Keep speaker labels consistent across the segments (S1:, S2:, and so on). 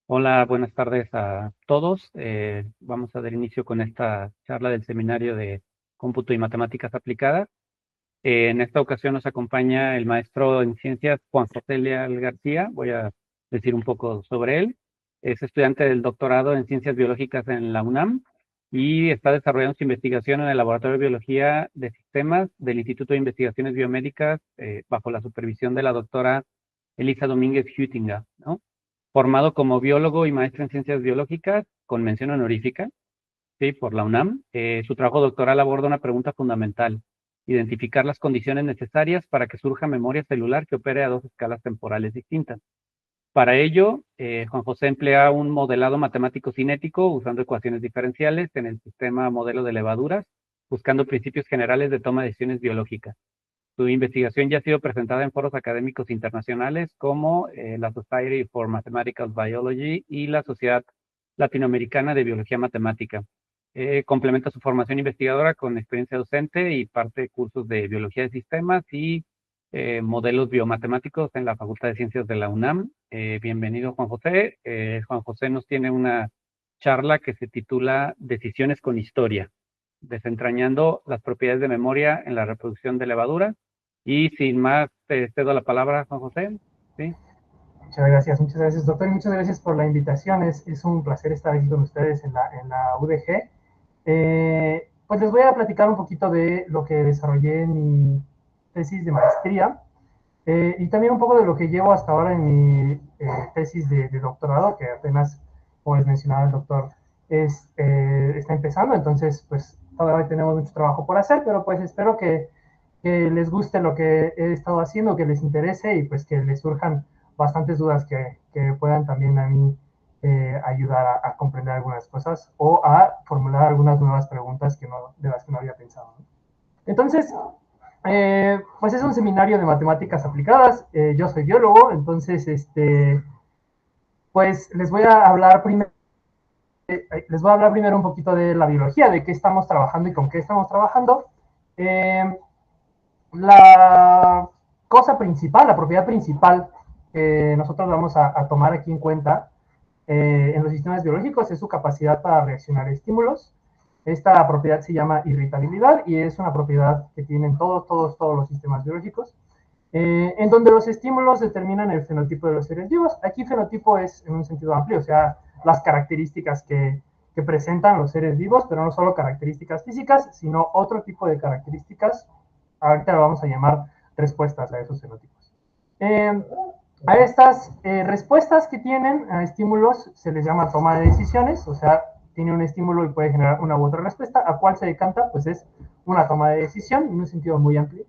S1: Hola, buenas tardes a todos. Vamos a dar inicio con esta charla del seminario de Cómputo y Matemáticas Aplicadas. En esta ocasión nos acompaña el maestro en ciencias Juan José Leal García. Voy a decir un poco sobre él. Es estudiante del doctorado en ciencias biológicas en la UNAM y está desarrollando su investigación en el Laboratorio de Biología de Sistemas del Instituto de Investigaciones Biomédicas bajo la supervisión de la doctora Elisa Domínguez Hüttinger, ¿no? Formado como biólogo y maestro en ciencias biológicas con mención honorífica, ¿sí? Por la UNAM. Su trabajo doctoral aborda una pregunta fundamental: identificar las condiciones necesarias para que surja memoria celular que opere a dos escalas temporales distintas. Para ello, Juan José emplea un modelado matemático cinético usando ecuaciones diferenciales en el sistema modelo de levaduras, buscando principios generales de toma de decisiones biológicas. Su investigación ya ha sido presentada en foros académicos internacionales como la Society for Mathematical Biology y la Sociedad Latinoamericana de Biología Matemática. Complementa su formación investigadora con experiencia docente y parte de cursos de biología de sistemas y modelos biomatemáticos en la Facultad de Ciencias de la UNAM. Bienvenido, Juan José. Juan José nos tiene una charla que se titula Decisiones con Historia, desentrañando las propiedades de memoria en la reproducción de levaduras. Y sin más, te cedo la palabra, Juan José. ¿Sí?
S2: Muchas gracias, doctor, y muchas gracias por la invitación. Es un placer estar aquí con ustedes en la UDG. Pues les voy a platicar un poquito de lo que desarrollé en mi tesis de maestría y también un poco de lo que llevo hasta ahora en mi tesis de doctorado, que apenas, como les mencionaba el doctor, está empezando. Entonces pues todavía tenemos mucho trabajo por hacer, pero pues espero que les guste lo que he estado haciendo, que les interese y pues que les surjan bastantes dudas que puedan también a mí ayudar a comprender algunas cosas o a formular algunas nuevas preguntas de las que no había pensado, ¿no? Entonces, pues es un seminario de matemáticas aplicadas. Yo soy biólogo, entonces, pues les voy a hablar primero un poquito de la biología, de qué estamos trabajando y con qué estamos trabajando. Eh, la cosa principal, la propiedad principal que nosotros vamos a tomar aquí en cuenta en los sistemas biológicos es su capacidad para reaccionar a estímulos. Esta propiedad se llama irritabilidad y es una propiedad que tienen todos los sistemas biológicos, en donde los estímulos determinan el fenotipo de los seres vivos. Aquí fenotipo es en un sentido amplio, o sea, las características que presentan los seres vivos, pero no solo características físicas, sino otro tipo de características. Ahorita lo vamos a llamar respuestas a esos fenotipos. A estas respuestas que tienen a estímulos se les llama toma de decisiones, o sea, tiene un estímulo y puede generar una u otra respuesta. ¿A cuál se decanta? Pues es una toma de decisión en un sentido muy amplio.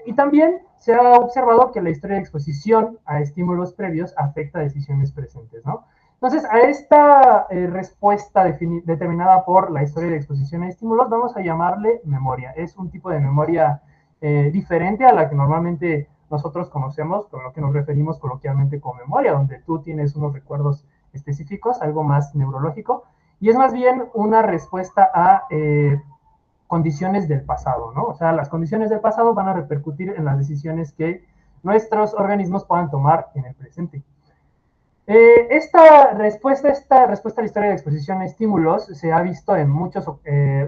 S2: Y también se ha observado que la historia de exposición a estímulos previos afecta a decisiones presentes, ¿no? Entonces, a esta respuesta determinada por la historia de exposición a estímulos, vamos a llamarle memoria. Es un tipo de memoria diferente a la que normalmente nosotros conocemos, con lo que nos referimos coloquialmente como memoria, donde tú tienes unos recuerdos específicos, algo más neurológico, y es más bien una respuesta a condiciones del pasado, ¿no? O sea, las condiciones del pasado van a repercutir en las decisiones que nuestros organismos puedan tomar en el presente. Esta respuesta a la historia de exposición a estímulos se ha visto en muchas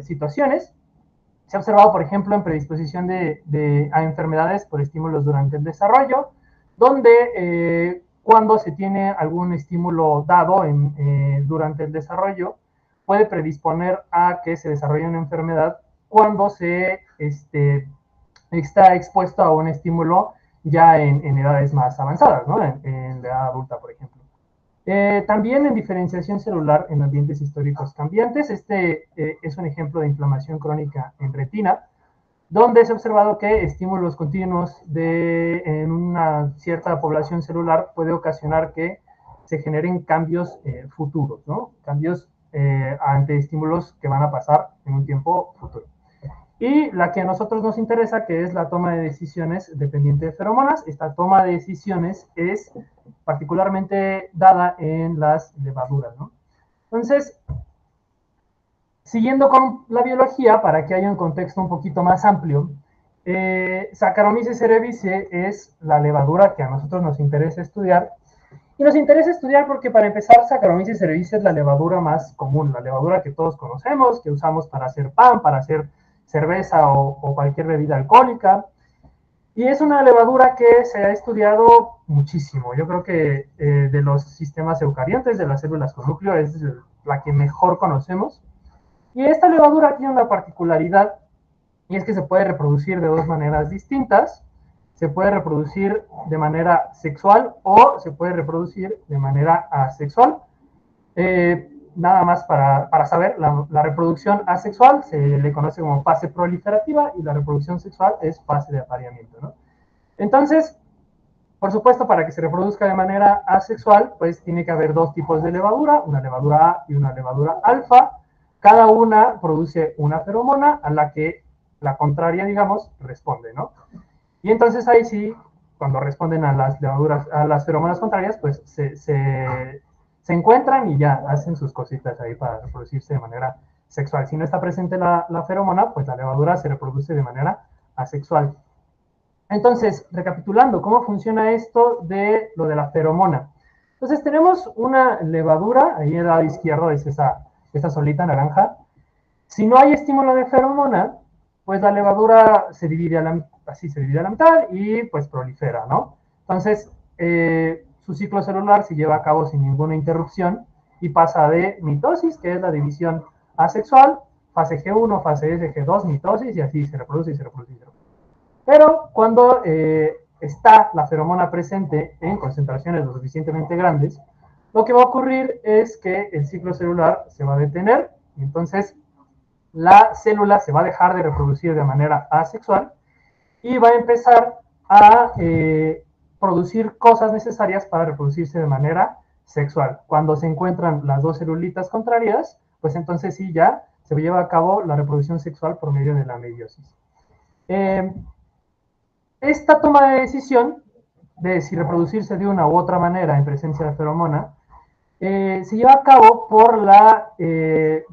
S2: situaciones. Se ha observado, por ejemplo, en predisposición a enfermedades por estímulos durante el desarrollo, donde cuando se tiene algún estímulo dado durante el desarrollo, puede predisponer a que se desarrolle una enfermedad cuando está expuesto a un estímulo ya en edades más avanzadas, ¿no? En la edad adulta, por ejemplo. También en diferenciación celular en ambientes históricos cambiantes. Es un ejemplo de inflamación crónica en retina, donde se ha observado que estímulos continuos en una cierta población celular puede ocasionar que se generen cambios futuros, ¿no? Cambios ante estímulos que van a pasar en un tiempo futuro. Y la que a nosotros nos interesa, que es la toma de decisiones dependiente de feromonas. Esta toma de decisiones es particularmente dada en las levaduras, ¿no? Entonces, siguiendo con la biología, para que haya un contexto un poquito más amplio, Saccharomyces cerevisiae es la levadura que a nosotros nos interesa estudiar Y nos interesa estudiar porque para empezar Saccharomyces cerevisiae es la levadura más común, la levadura que todos conocemos, que usamos para hacer pan, para hacer cerveza o cualquier bebida alcohólica. Y es una levadura que se ha estudiado muchísimo. Yo creo que de los sistemas eucariontes, de las células con núcleo, es la que mejor conocemos. Y esta levadura tiene una particularidad, y es que se puede reproducir de dos maneras distintas. Se puede reproducir de manera sexual o se puede reproducir de manera asexual. Nada más para saber, la reproducción asexual se le conoce como fase proliferativa y la reproducción sexual es fase de apareamiento, ¿no? Entonces, por supuesto, para que se reproduzca de manera asexual, pues tiene que haber dos tipos de levadura, una levadura A y una levadura alfa. Cada una produce una feromona a la que la contraria, digamos, responde, ¿no? Y entonces ahí sí, cuando responden a las levaduras, a las feromonas contrarias, pues se encuentran y ya hacen sus cositas ahí para reproducirse de manera sexual. Si no está presente la feromona, pues la levadura se reproduce de manera asexual. Entonces, recapitulando, ¿cómo funciona esto de lo de la feromona? Entonces, tenemos una levadura, ahí en el lado izquierdo es esta solita naranja. Si no hay estímulo de feromona, pues la levadura se divide a la mitad y pues prolifera, ¿no? Entonces, su ciclo celular se lleva a cabo sin ninguna interrupción y pasa de mitosis, que es la división asexual, fase G1, fase S, G2, mitosis, y así se reproduce y se reproduce y se reproduce. Pero cuando está la feromona presente en concentraciones lo suficientemente grandes, lo que va a ocurrir es que el ciclo celular se va a detener y entonces la célula se va a dejar de reproducir de manera asexual y va a empezar a producir cosas necesarias para reproducirse de manera sexual. Cuando se encuentran las dos celulitas contrarias, pues entonces sí ya se lleva a cabo la reproducción sexual por medio de la meiosis. Esta toma de decisión de si reproducirse de una u otra manera en presencia de feromona se lleva a cabo por la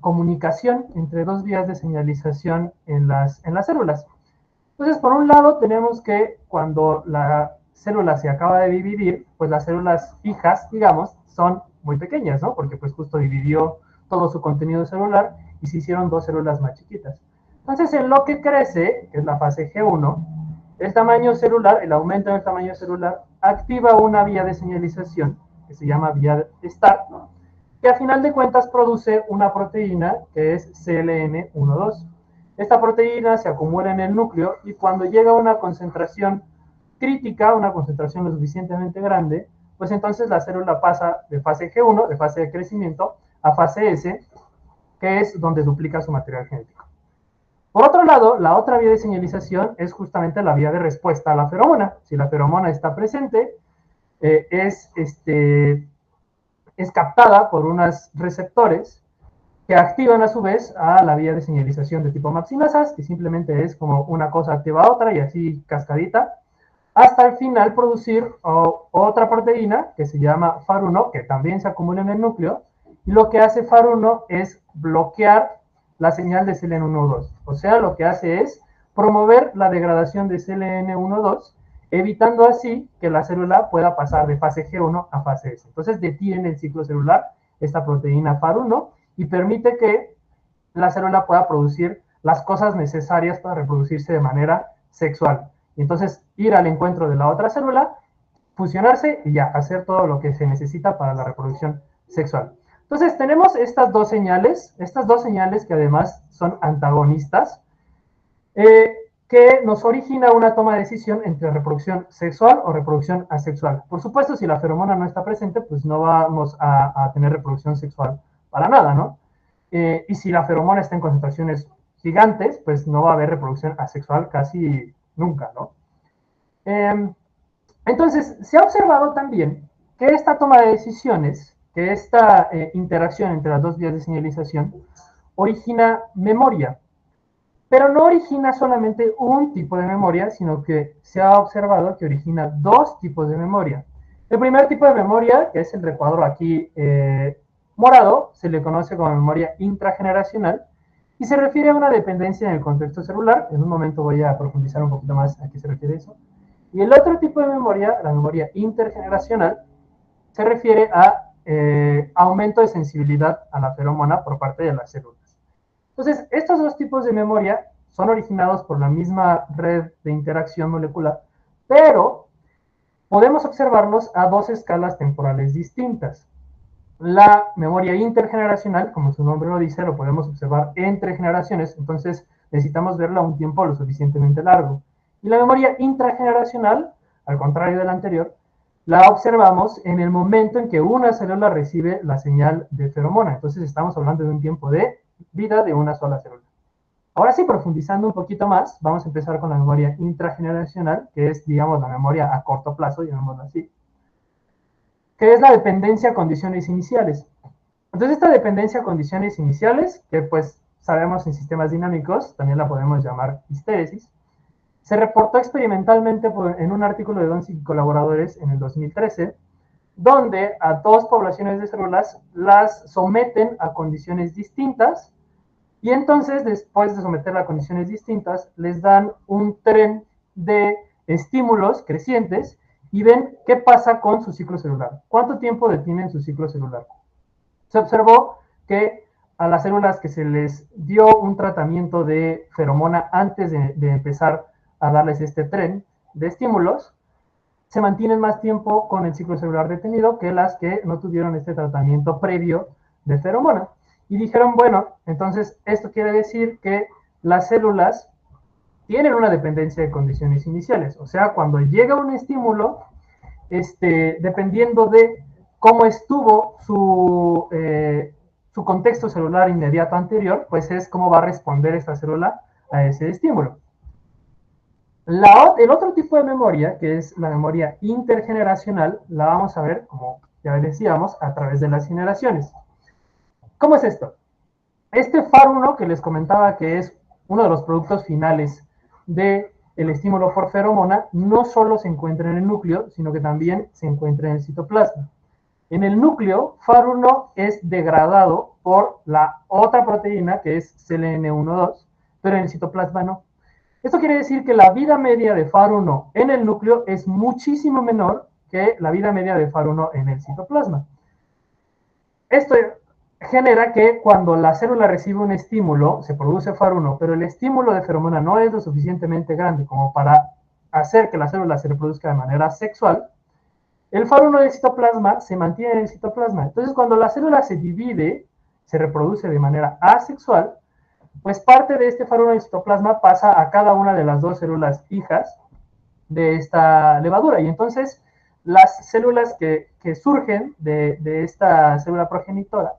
S2: comunicación entre dos vías de señalización en las células. Entonces, por un lado, tenemos que cuando la célula se acaba de dividir, pues las células fijas, digamos, son muy pequeñas, ¿no? Porque pues justo dividió todo su contenido celular y se hicieron dos células más chiquitas. Entonces, en lo que crece, que es la fase G1, el tamaño celular, el aumento del tamaño celular, activa una vía de señalización que se llama vía START, que a final de cuentas produce una proteína que es CLN12. Esta proteína se acumula en el núcleo y cuando llega a una concentración crítica, una concentración lo suficientemente grande, pues entonces la célula pasa de fase G1, de fase de crecimiento, a fase S, que es donde duplica su material genético. Por otro lado, la otra vía de señalización es justamente la vía de respuesta a la feromona. Si la feromona está presente, es captada por unos receptores que activan a su vez a la vía de señalización de tipo maximasas, que simplemente es como una cosa activa a otra y así cascadita, hasta al final producir otra proteína que se llama FAR1, que también se acumula en el núcleo, y lo que hace FAR1 es bloquear la señal de CLN12. O sea, lo que hace es promover la degradación de CLN12, evitando así que la célula pueda pasar de fase G1 a fase S. Entonces detiene el ciclo celular esta proteína FAR1 y permite que la célula pueda producir las cosas necesarias para reproducirse de manera sexual. Y entonces ir al encuentro de la otra célula, fusionarse y ya, hacer todo lo que se necesita para la reproducción sexual. Entonces tenemos estas dos señales que además son antagonistas, que nos origina una toma de decisión entre reproducción sexual o reproducción asexual. Por supuesto, si la feromona no está presente, pues no vamos a tener reproducción sexual para nada, ¿no? Y si la feromona está en concentraciones gigantes, pues no va a haber reproducción asexual casi nunca, ¿no? Entonces, se ha observado también que esta toma de decisiones, que esta interacción entre las dos vías de señalización, origina memoria. Pero no origina solamente un tipo de memoria, sino que se ha observado que origina dos tipos de memoria. El primer tipo de memoria, que es el recuadro aquí morado, se le conoce como memoria intrageneracional y se refiere a una dependencia en el contexto celular. En un momento voy a profundizar un poquito más a qué se refiere eso. Y el otro tipo de memoria, la memoria intergeneracional, se refiere a aumento de sensibilidad a la feromona por parte de las células. Entonces, estos dos tipos de memoria son originados por la misma red de interacción molecular, pero podemos observarlos a dos escalas temporales distintas. La memoria intergeneracional, como su nombre lo dice, lo podemos observar entre generaciones, entonces necesitamos verla a un tiempo lo suficientemente largo. Y la memoria intrageneracional, al contrario de la anterior, la observamos en el momento en que una célula recibe la señal de feromona. Entonces estamos hablando de un tiempo de vida de una sola célula. Ahora sí, profundizando un poquito más, vamos a empezar con la memoria intrageneracional, que es, digamos, la memoria a corto plazo, llamémoslo así, que es la dependencia a condiciones iniciales. Entonces, esta dependencia a condiciones iniciales, que pues sabemos en sistemas dinámicos, también la podemos llamar histéresis, se reportó experimentalmente en un artículo de Donsic y colaboradores en el 2013, donde a dos poblaciones de células las someten a condiciones distintas y entonces, después de someterla a condiciones distintas, les dan un tren de estímulos crecientes y ven qué pasa con su ciclo celular. ¿Cuánto tiempo detienen su ciclo celular? Se observó que a las células que se les dio un tratamiento de feromona antes de empezar a darles este tren de estímulos, se mantienen más tiempo con el ciclo celular detenido que las que no tuvieron este tratamiento previo de feromona. Y dijeron, bueno, entonces esto quiere decir que las células tienen una dependencia de condiciones iniciales. O sea, cuando llega un estímulo, dependiendo de cómo estuvo su contexto celular inmediato anterior, pues es cómo va a responder esta célula a ese estímulo. El otro tipo de memoria, que es la memoria intergeneracional, la vamos a ver, como ya decíamos, a través de las generaciones. ¿Cómo es esto? Este FAR1 que les comentaba que es uno de los productos finales del estímulo por feromona, no solo se encuentra en el núcleo, sino que también se encuentra en el citoplasma. En el núcleo, FAR1 es degradado por la otra proteína que es CLN12, pero en el citoplasma no. Esto quiere decir que la vida media de FAR1 en el núcleo es muchísimo menor que la vida media de FAR1 en el citoplasma. Esto genera que cuando la célula recibe un estímulo, se produce FAR1, pero el estímulo de feromona no es lo suficientemente grande como para hacer que la célula se reproduzca de manera sexual, el FAR1 del citoplasma se mantiene en el citoplasma. Entonces, cuando la célula se divide, se reproduce de manera asexual, pues parte de este FAR1 del citoplasma pasa a cada una de las dos células hijas de esta levadura. Y entonces, las células que surgen de esta célula progenitora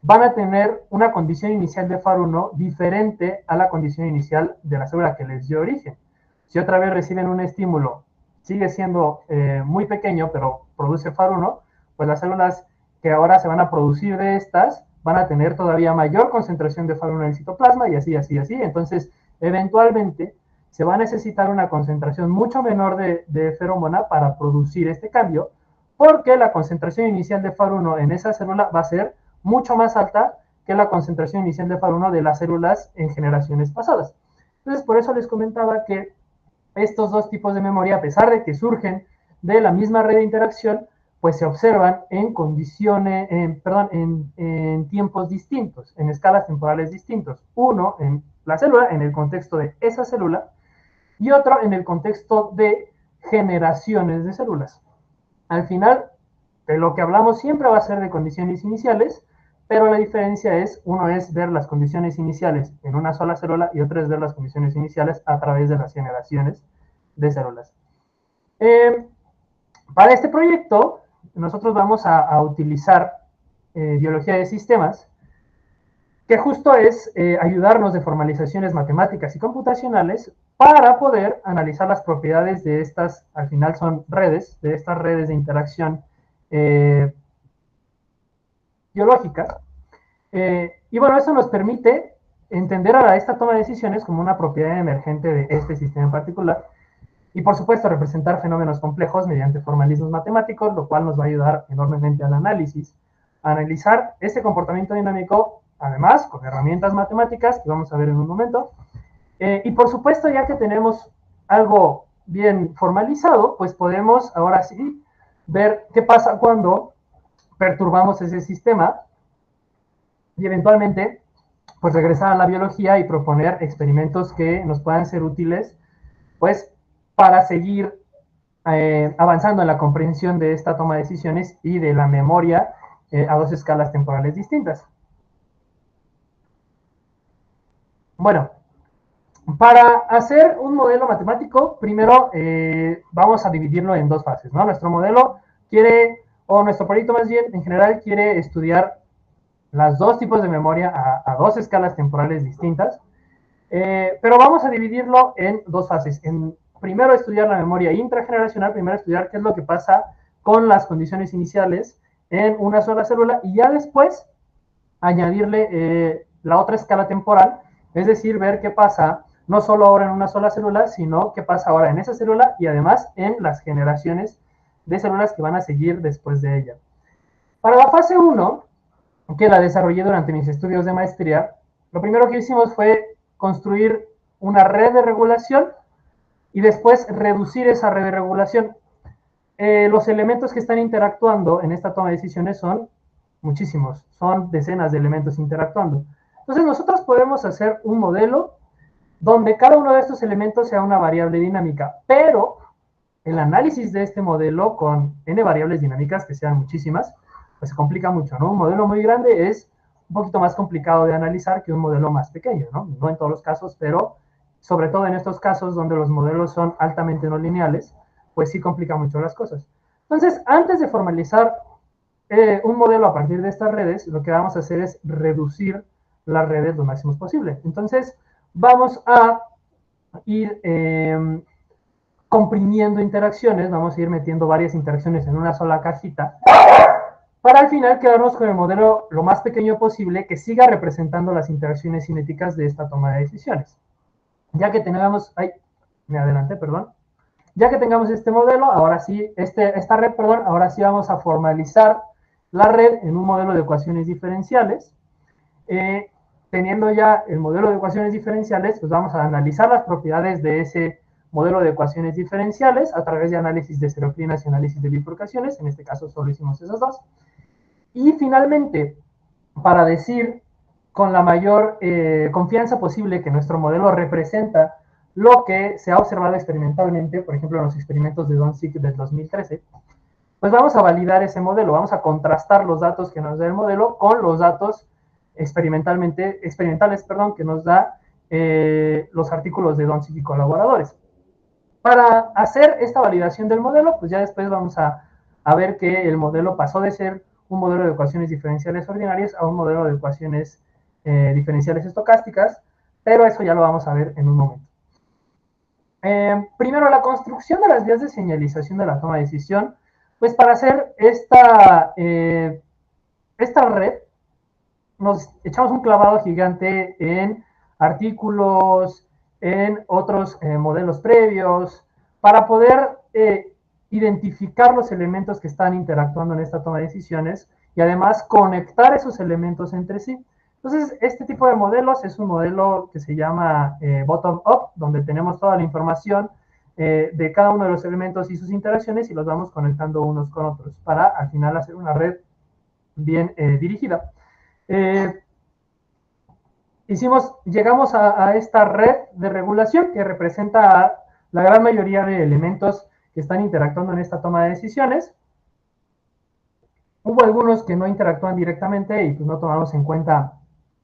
S2: van a tener una condición inicial de FAR1 diferente a la condición inicial de la célula que les dio origen. Si otra vez reciben un estímulo, sigue siendo muy pequeño, pero produce FAR1, pues las células que ahora se van a producir de estas van a tener todavía mayor concentración de FAR1 en el citoplasma y así, así, así. Entonces, eventualmente, se va a necesitar una concentración mucho menor de feromona para producir este cambio, porque la concentración inicial de FAR1 en esa célula va a ser mucho más alta que la concentración inicial de FAR1 de las células en generaciones pasadas. Entonces, por eso les comentaba que estos dos tipos de memoria, a pesar de que surgen de la misma red de interacción, pues se observan en condiciones, en tiempos distintos, en escalas temporales distintos. Uno en la célula, en el contexto de esa célula, y otro en el contexto de generaciones de células. Al final, de lo que hablamos siempre va a ser de condiciones iniciales, pero la diferencia es, uno es ver las condiciones iniciales en una sola célula y otro es ver las condiciones iniciales a través de las generaciones de células. Para este proyecto, nosotros vamos a utilizar biología de sistemas, que justo es ayudarnos de formalizaciones matemáticas y computacionales para poder analizar las propiedades de estas, al final son redes, de estas redes de interacción biológicas. Y bueno, eso nos permite entender a esta toma de decisiones como una propiedad emergente de este sistema en particular y por supuesto representar fenómenos complejos mediante formalismos matemáticos, lo cual nos va a ayudar enormemente al análisis, a analizar este comportamiento dinámico, además con herramientas matemáticas que vamos a ver en un momento. Y por supuesto, ya que tenemos algo bien formalizado, pues podemos ahora sí ver qué pasa cuando perturbamos ese sistema y eventualmente pues regresar a la biología y proponer experimentos que nos puedan ser útiles pues para seguir avanzando en la comprensión de esta toma de decisiones y de la memoria a dos escalas temporales distintas. Bueno, para hacer un modelo matemático, primero vamos a dividirlo en dos fases, ¿no? Nuestro modelo quiere, o nuestro proyecto más bien, en general, quiere estudiar las dos tipos de memoria a dos escalas temporales distintas, pero vamos a dividirlo en dos fases. Primero estudiar la memoria intrageneracional, primero estudiar qué es lo que pasa con las condiciones iniciales en una sola célula y ya después añadirle la otra escala temporal, es decir, ver qué pasa no solo ahora en una sola célula, sino qué pasa ahora en esa célula y además en las generaciones de células que van a seguir después de ella. Para la fase 1, que la desarrollé durante mis estudios de maestría, lo primero que hicimos fue construir una red de regulación y después reducir esa red de regulación. Los elementos que están interactuando en esta toma de decisiones son muchísimos, son decenas de elementos interactuando. Entonces nosotros podemos hacer un modelo donde cada uno de estos elementos sea una variable dinámica, pero el análisis de este modelo con n variables dinámicas, que sean muchísimas, pues se complica mucho, ¿no? Un modelo muy grande es un poquito más complicado de analizar que un modelo más pequeño, ¿no? No en todos los casos, pero sobre todo en estos casos donde los modelos son altamente no lineales, pues sí complica mucho las cosas. Entonces, antes de formalizar un modelo a partir de estas redes, lo que vamos a hacer es reducir las redes lo máximo posible. Entonces, vamos a ir comprimiendo interacciones, vamos a ir metiendo varias interacciones en una sola cajita, para al final quedarnos con el modelo lo más pequeño posible que siga representando las interacciones cinéticas de esta toma de decisiones. Ya que tengamos, me adelanté, perdón. Ya que tengamos este modelo, ahora sí, esta red, perdón, ahora sí vamos a formalizar la red en un modelo de ecuaciones diferenciales. Teniendo ya el modelo de ecuaciones diferenciales, pues vamos a analizar las propiedades de ese modelo de ecuaciones diferenciales a través de análisis de estereoclinas y análisis de bifurcaciones. En este caso solo hicimos esos dos. Y finalmente, para decir con la mayor confianza posible que nuestro modelo representa lo que se ha observado experimentalmente, por ejemplo, en los experimentos de Donsick del 2013, pues vamos a validar ese modelo, vamos a contrastar los datos que nos da el modelo con los datos experimentales, que nos da los artículos de Donsick y colaboradores. Para hacer esta validación del modelo, pues ya después vamos a ver que el modelo pasó de ser un modelo de ecuaciones diferenciales ordinarias a un modelo de ecuaciones diferenciales estocásticas, pero eso ya lo vamos a ver en un momento. Primero, la construcción de las vías de señalización de la toma de decisión, pues para hacer esta red, nos echamos un clavado gigante en artículos, en otros modelos previos, para poder identificar los elementos que están interactuando en esta toma de decisiones y además conectar esos elementos entre sí. Entonces, este tipo de modelos es un modelo que se llama bottom-up, donde tenemos toda la información de cada uno de los elementos y sus interacciones y los vamos conectando unos con otros para al final hacer una red bien dirigida. Llegamos a esta red de regulación que representa a la gran mayoría de elementos que están interactuando en esta toma de decisiones. Hubo algunos que no interactúan directamente y pues no tomamos en cuenta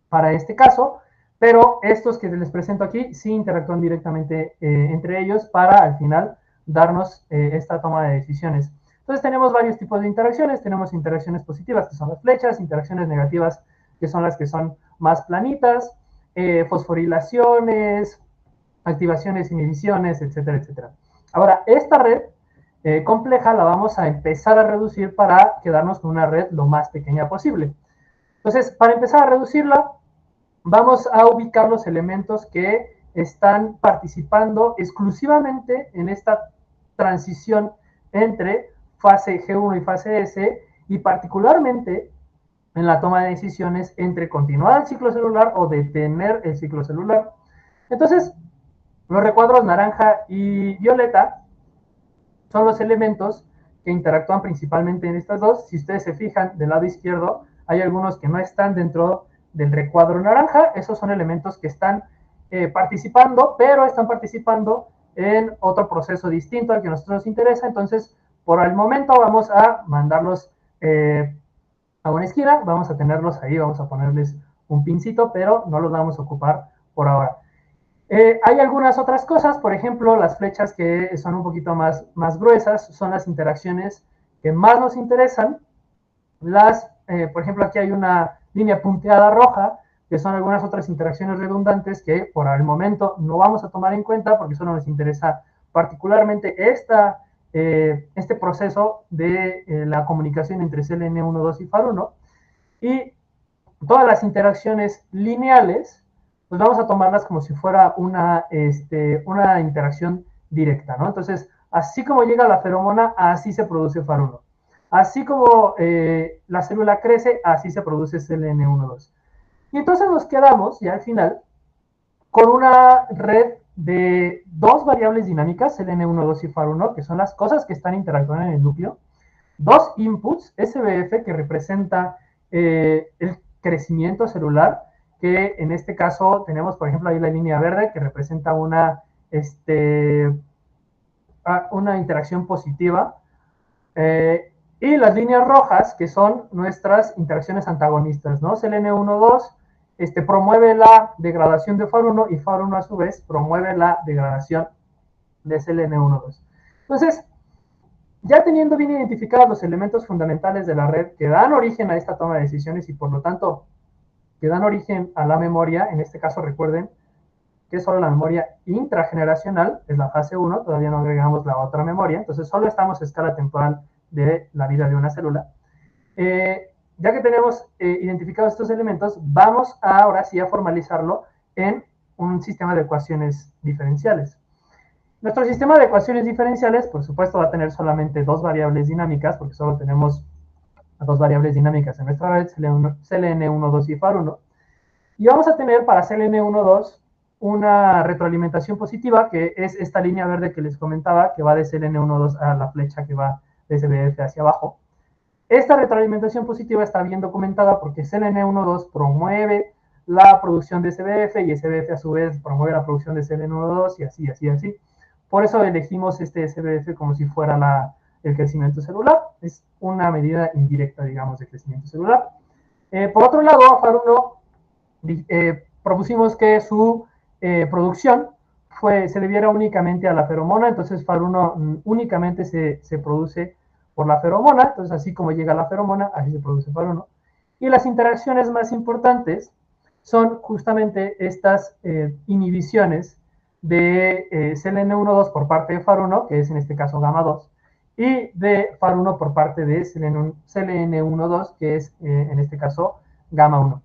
S2: para este caso, pero estos que les presento aquí sí interactúan directamente entre ellos para al final darnos esta toma de decisiones. Entonces tenemos varios tipos de interacciones, tenemos interacciones positivas que son las flechas, interacciones negativas que son las que son más planitas, fosforilaciones, activaciones, inhibiciones, etcétera, etcétera. Ahora, esta red compleja la vamos a empezar a reducir para quedarnos con una red lo más pequeña posible. Entonces, para empezar a reducirla, vamos a ubicar los elementos que están participando exclusivamente en esta transición entre fase G1 y fase S y particularmente en la toma de decisiones entre continuar el ciclo celular o detener el ciclo celular. Entonces, los recuadros naranja y violeta son los elementos que interactúan principalmente en estas dos. Si ustedes se fijan del lado izquierdo, hay algunos que no están dentro del recuadro naranja. Esos son elementos que están participando, pero están participando en otro proceso distinto al que a nosotros nos interesa. Entonces, por el momento vamos a mandarlos a una esquina, vamos a tenerlos ahí, vamos a ponerles un pincito, pero no los vamos a ocupar por ahora. Hay algunas otras cosas, por ejemplo, las flechas que son un poquito más gruesas, son las interacciones que más nos interesan. Por ejemplo, aquí hay una línea punteada roja, que son algunas otras interacciones redundantes que por el momento no vamos a tomar en cuenta porque solo nos interesa particularmente este proceso de la comunicación entre CLN12 y FAR1. Y todas las interacciones lineales, pues vamos a tomarlas como si fuera una interacción directa, ¿no? Entonces, así como llega la feromona, así se produce FAR1. Así como la célula crece, así se produce CLN12. Y entonces nos quedamos, ya al final, con una red de dos variables dinámicas, CLN12 y FAR1, que son las cosas que están interactuando en el núcleo, dos inputs, SBF, que representa el crecimiento celular, que en este caso tenemos, por ejemplo, ahí la línea verde, que representa una interacción positiva, y las líneas rojas, que son nuestras interacciones antagonistas, ¿no? CLN12 promueve la degradación de FAR1 y FAR1 a su vez promueve la degradación de CLN12. Entonces, ya teniendo bien identificados los elementos fundamentales de la red que dan origen a esta toma de decisiones y por lo tanto que dan origen a la memoria, en este caso recuerden que es solo la memoria intrageneracional, es la fase 1, todavía no agregamos la otra memoria, entonces solo estamos a escala temporal de la vida de una célula. Ya que tenemos identificados estos elementos, vamos ahora sí a formalizarlo en un sistema de ecuaciones diferenciales. Nuestro sistema de ecuaciones diferenciales, por supuesto, va a tener solamente dos variables dinámicas, porque solo tenemos dos variables dinámicas en nuestra red, CLN12 y FAR1. Y vamos a tener para CLN12 una retroalimentación positiva, que es esta línea verde que les comentaba, que va de CLN12 a la flecha que va de SBF hacia abajo. Esta retroalimentación positiva está bien documentada porque CLN12 promueve la producción de SBF y SBF a su vez promueve la producción de CLN12 y así, así, así. Por eso elegimos este SBF como si fuera el crecimiento celular. Es una medida indirecta, digamos, de crecimiento celular. Por otro lado, a FAR1 propusimos que su producción se debiera únicamente a la feromona, entonces FAR1 únicamente se produce por la feromona, entonces así como llega la feromona, así se produce FAR1. Y las interacciones más importantes son justamente estas inhibiciones de CLN12 por parte de FAR1, que es en este caso gamma 2, y de FAR1 por parte de CLN12, que es en este caso gamma 1.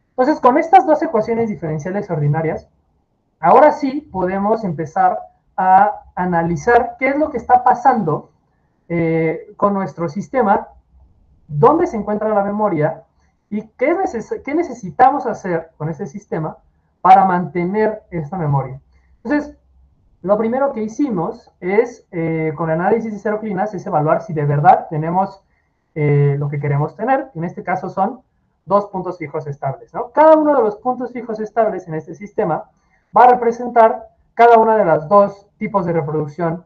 S2: Entonces, con estas dos ecuaciones diferenciales ordinarias, ahora sí podemos empezar a analizar qué es lo que está pasando con nuestro sistema, dónde se encuentra la memoria y qué necesitamos hacer con ese sistema para mantener esta memoria. Entonces, lo primero que hicimos es, con el análisis de seroclinas, es evaluar si de verdad tenemos lo que queremos tener, que en este caso son dos puntos fijos estables, ¿no? Cada uno de los puntos fijos estables en este sistema va a representar cada una de las dos tipos de reproducción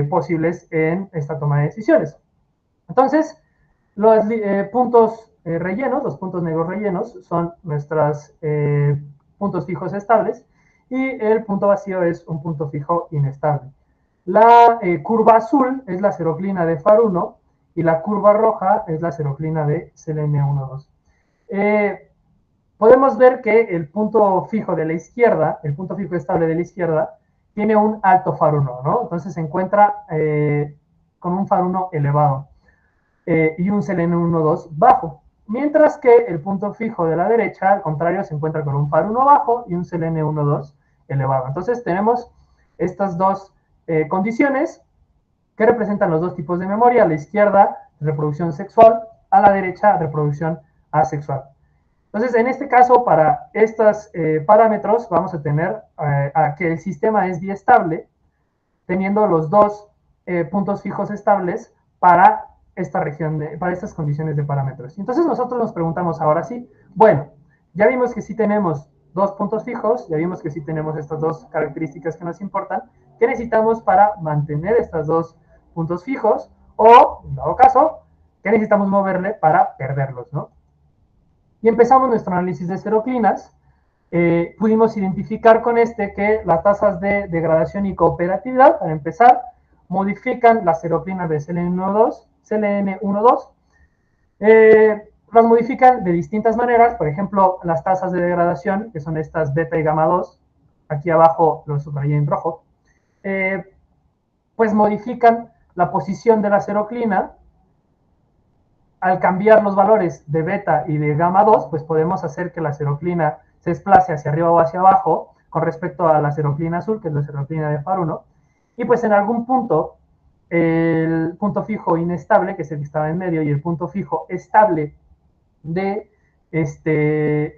S2: posibles en esta toma de decisiones. Entonces, los puntos rellenos, los puntos negros rellenos, son nuestros puntos fijos estables y el punto vacío es un punto fijo inestable. La curva azul es la seroclina de FAR1 y la curva roja es la seroclina de CLN12. Podemos ver que el punto fijo de la izquierda, el punto fijo estable de la izquierda, tiene un alto FAR1, ¿no? Entonces se encuentra con un FAR1 elevado y un CLN12 bajo. Mientras que el punto fijo de la derecha, al contrario, se encuentra con un FAR1 bajo y un CLN12 elevado. Entonces tenemos estas dos condiciones que representan los dos tipos de memoria. A la izquierda, reproducción sexual, a la derecha, reproducción asexual. Entonces, en este caso, para estos parámetros, vamos a tener que el sistema es biestable, teniendo los dos puntos fijos estables para esta región, para estas condiciones de parámetros. Entonces nosotros nos preguntamos ahora sí, bueno, ya vimos que sí tenemos dos puntos fijos, ya vimos que sí tenemos estas dos características que nos importan, ¿qué necesitamos para mantener estos dos puntos fijos? O, en dado caso, ¿qué necesitamos moverle para perderlos, ¿no? Y empezamos nuestro análisis de seroclinas. Pudimos identificar con que las tasas de degradación y cooperatividad, para empezar, modifican las seroclinas de CLN12, las modifican de distintas maneras. Por ejemplo, las tasas de degradación, que son estas beta y gamma 2, aquí abajo lo subrayé en rojo, pues modifican la posición de la seroclina. Al cambiar los valores de beta y de gamma 2, pues podemos hacer que la seroclina se desplace hacia arriba o hacia abajo con respecto a la seroclina azul, que es la seroclina de FAR1, y pues en algún punto el punto fijo inestable, que es el que estaba en medio, y el punto fijo estable de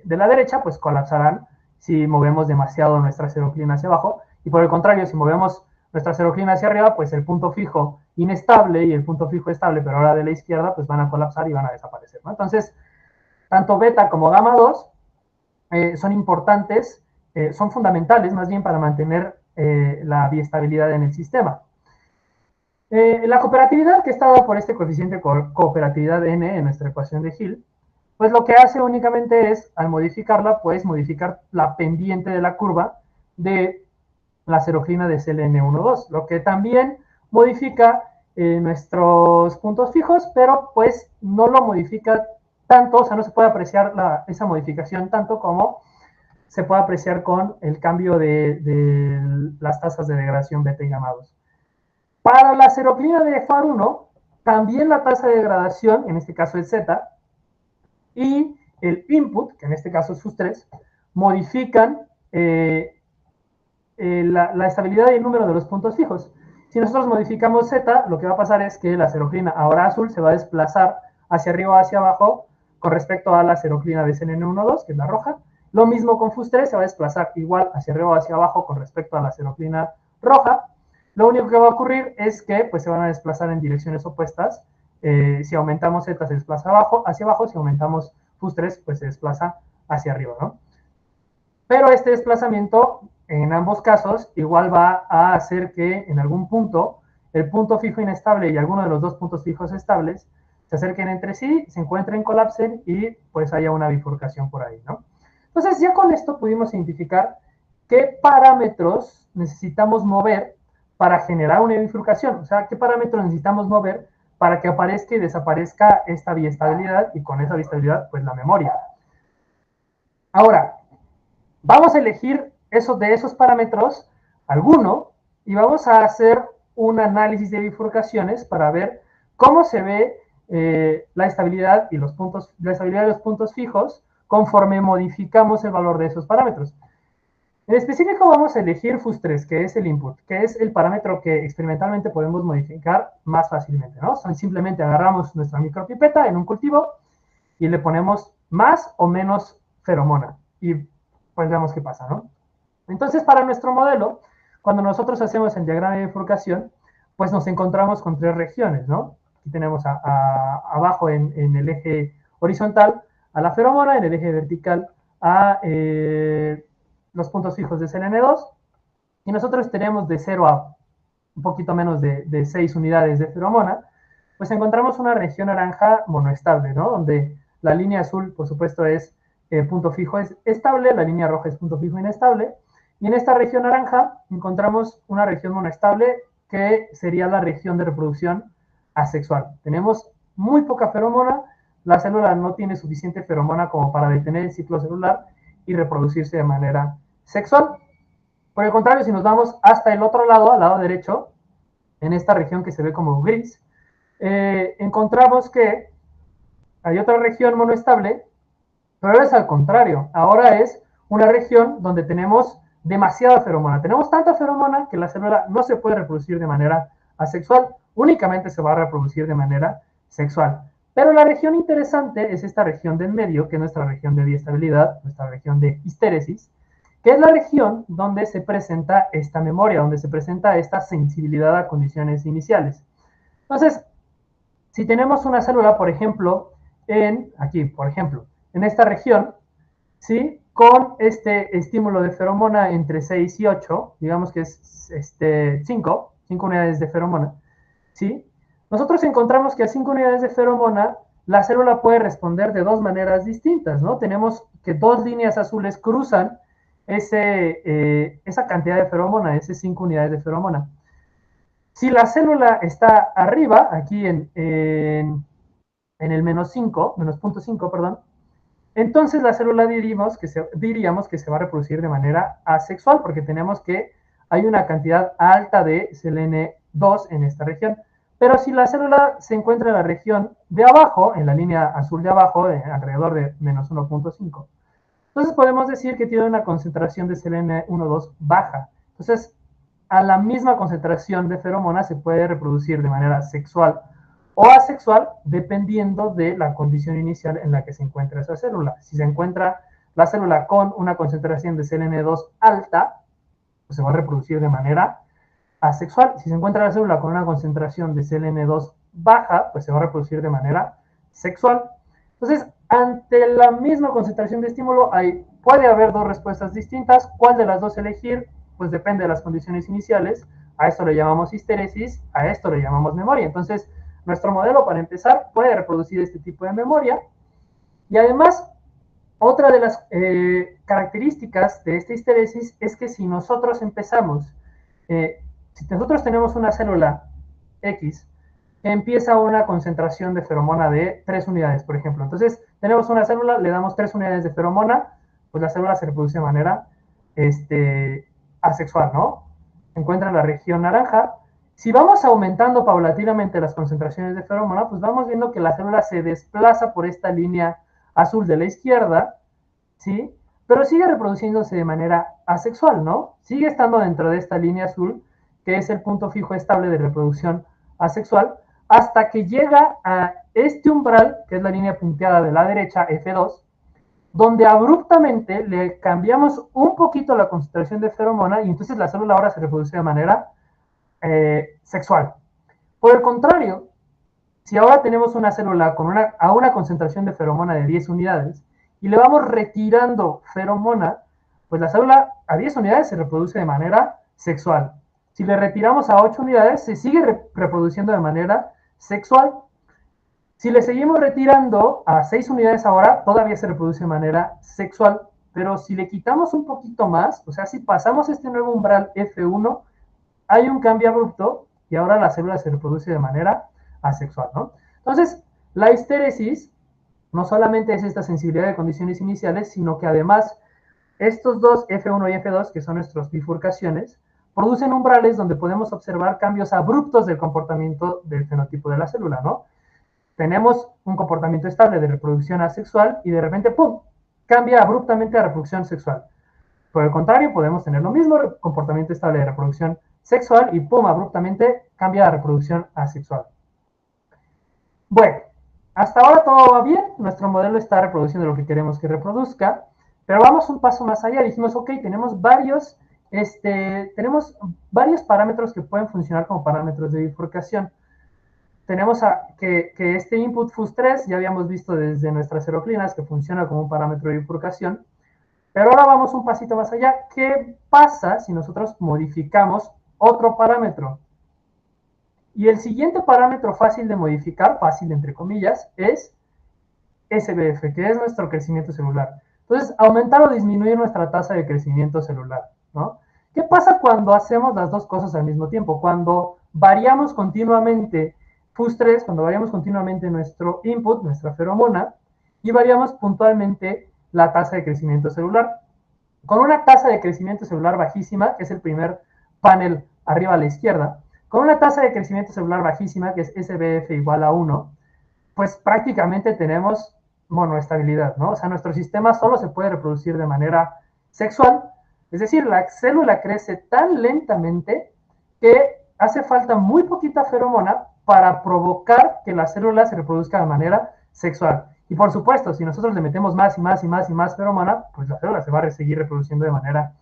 S2: la derecha, pues colapsarán si movemos demasiado nuestra seroclina hacia abajo, y por el contrario, si movemos nuestra seroclina hacia arriba, pues el punto fijo inestable y el punto fijo estable, pero ahora de la izquierda, pues van a colapsar y van a desaparecer, ¿no? Entonces, tanto beta como gamma 2 son importantes, son fundamentales más bien para mantener la biestabilidad en el sistema. La cooperatividad, que está dada por este coeficiente cooperatividad n en nuestra ecuación de Hill, pues lo que hace únicamente es, al modificarla, pues modificar la pendiente de la curva de la seroclina de CLN12, lo que también modifica nuestros puntos fijos, pero pues no lo modifica tanto, o sea, no se puede apreciar esa modificación tanto como se puede apreciar con el cambio de las tasas de degradación beta y gamma 2. Para la seroclina de FAR1, también la tasa de degradación, en este caso es Z, y el input, que en este caso es FUS3, modifican la estabilidad y el número de los puntos fijos. Si nosotros modificamos Z, lo que va a pasar es que la seroclina ahora azul se va a desplazar hacia arriba o hacia abajo con respecto a la seroclina de CN12, que es la roja. Lo mismo con FUS3, se va a desplazar igual hacia arriba o hacia abajo con respecto a la seroclina roja. Lo único que va a ocurrir es que pues, se van a desplazar en direcciones opuestas. Si aumentamos Z se desplaza hacia abajo, si aumentamos FUS3 pues se desplaza hacia arriba, ¿no? Pero este desplazamiento en ambos casos igual va a hacer que en algún punto el punto fijo inestable y alguno de los dos puntos fijos estables se acerquen entre sí, se encuentren, colapsen y pues haya una bifurcación por ahí, ¿no? Entonces ya con esto pudimos identificar qué parámetros necesitamos mover para generar una bifurcación, o sea, qué parámetros necesitamos mover para que aparezca y desaparezca esta biestabilidad y con esa biestabilidad pues la memoria. Ahora, vamos a elegir de esos parámetros alguno y vamos a hacer un análisis de bifurcaciones para ver cómo se ve la estabilidad y la estabilidad de los puntos fijos conforme modificamos el valor de esos parámetros. En específico vamos a elegir FUS3, que es el input, que es el parámetro que experimentalmente podemos modificar más fácilmente, ¿no? Simplemente agarramos nuestra micropipeta en un cultivo y le ponemos más o menos feromona y pues veamos qué pasa, ¿no? Entonces, para nuestro modelo, cuando nosotros hacemos el diagrama de bifurcación, pues nos encontramos con tres regiones, ¿no? Aquí tenemos abajo en el eje horizontal a la feromona, en el eje vertical a los puntos fijos de CLN2, y nosotros tenemos de 0 a un poquito menos de 6 unidades de feromona, pues encontramos una región naranja monoestable, ¿no? Donde la línea azul, por supuesto, es punto fijo es estable, la línea roja es punto fijo inestable, y en esta región naranja encontramos una región monoestable que sería la región de reproducción asexual. Tenemos muy poca feromona, la célula no tiene suficiente feromona como para detener el ciclo celular y reproducirse de manera sexual. Por el contrario, si nos vamos hasta el otro lado, al lado derecho, en esta región que se ve como gris, encontramos que hay otra región monoestable, pero es al contrario. Ahora es una región donde tenemos demasiada feromona. Tenemos tanta feromona que la célula no se puede reproducir de manera asexual, únicamente se va a reproducir de manera sexual. Pero la región interesante es esta región del medio, que es nuestra región de biestabilidad, nuestra región de histéresis, que es la región donde se presenta esta memoria, donde se presenta esta sensibilidad a condiciones iniciales. Entonces, Si tenemos una célula, por ejemplo, en esta región, ¿sí? Con este estímulo de feromona entre 6 y 8, digamos que es 5 unidades de feromona, ¿sí? Nosotros encontramos que a 5 unidades de feromona la célula puede responder de dos maneras distintas, ¿no? Tenemos que dos líneas azules cruzan esa cantidad de feromona, esas 5 unidades de feromona. Si la célula está arriba, aquí en el menos 0.5, perdón, entonces la célula diríamos que se va a reproducir de manera asexual, porque tenemos que hay una cantidad alta de selene2 en esta región. Pero si la célula se encuentra en la región de abajo, en la línea azul de abajo, alrededor de menos 1.5, entonces podemos decir que tiene una concentración de selene1,2 baja. Entonces, a la misma concentración de feromona se puede reproducir de manera sexual o asexual, dependiendo de la condición inicial en la que se encuentra esa célula. Si se encuentra la célula con una concentración de selene2 alta, pues se va a reproducir de manera asexual. Si se encuentra la célula con una concentración de selene2 baja, pues se va a reproducir de manera sexual. Entonces, ante la misma concentración de estímulo, puede haber dos respuestas distintas. ¿Cuál de las dos elegir? Pues depende de las condiciones iniciales. A esto le llamamos histeresis, a esto le llamamos memoria. Entonces, nuestro modelo, para empezar, puede reproducir este tipo de memoria. Y además, otra de las características de esta histeresis es que si nosotros empezamos, si nosotros tenemos una célula X, empieza una concentración de feromona de 3 unidades, por ejemplo. Entonces, tenemos una célula, le damos 3 unidades de feromona, pues la célula se reproduce de manera asexual, ¿no? Encuentra la región naranja. Si vamos aumentando paulatinamente las concentraciones de feromona, pues vamos viendo que la célula se desplaza por esta línea azul de la izquierda, ¿sí? Pero sigue reproduciéndose de manera asexual, ¿no? Sigue estando dentro de esta línea azul, que es el punto fijo estable de reproducción asexual, hasta que llega a este umbral, que es la línea punteada de la derecha, F2, donde abruptamente le cambiamos un poquito la concentración de feromona y entonces la célula ahora se reproduce de manera sexual. Por el contrario, si ahora tenemos una célula a una concentración de feromona de 10 unidades y le vamos retirando feromona, pues la célula a 10 unidades se reproduce de manera sexual. Si le retiramos a 8 unidades, se sigue reproduciendo de manera sexual. Si le seguimos retirando a 6 unidades ahora, todavía se reproduce de manera sexual. Pero si le quitamos un poquito más, o sea, si pasamos este nuevo umbral F1, hay un cambio abrupto y ahora la célula se reproduce de manera asexual, ¿no? Entonces, la histeresis no solamente es esta sensibilidad de condiciones iniciales, sino que además estos dos, F1 y F2, que son nuestras bifurcaciones, producen umbrales donde podemos observar cambios abruptos del comportamiento del fenotipo de la célula, ¿no? Tenemos un comportamiento estable de reproducción asexual y de repente, ¡pum!, cambia abruptamente a reproducción sexual. Por el contrario, podemos tener lo mismo, comportamiento estable de reproducción sexual y, ¡pum!, abruptamente cambia a reproducción asexual. Bueno, hasta ahora todo va bien, nuestro modelo está reproduciendo lo que queremos que reproduzca, pero vamos un paso más allá. Dijimos, ok, tenemos varios parámetros que pueden funcionar como parámetros de bifurcación. Tenemos que este input FUS3 ya habíamos visto desde nuestras seroclinas que funciona como un parámetro de bifurcación, pero ahora vamos un pasito más allá. ¿Qué pasa si nosotros modificamos otro parámetro? Y el siguiente parámetro fácil de modificar, fácil entre comillas, es SBF, que es nuestro crecimiento celular. Entonces, aumentar o disminuir nuestra tasa de crecimiento celular, ¿no? ¿Qué pasa cuando hacemos las dos cosas al mismo tiempo? Cuando variamos continuamente FUS3, cuando variamos continuamente nuestro input, nuestra feromona, y variamos puntualmente la tasa de crecimiento celular. Con una tasa de crecimiento celular bajísima, que es el primer panel arriba a la izquierda, con una tasa de crecimiento celular bajísima, que es SBF igual a 1, pues prácticamente tenemos monoestabilidad, ¿no? O sea, nuestro sistema solo se puede reproducir de manera sexual, es decir, la célula crece tan lentamente que hace falta muy poquita feromona para provocar que la célula se reproduzca de manera sexual. Y por supuesto, si nosotros le metemos más y más y más y más feromona, pues la célula se va a seguir reproduciendo de manera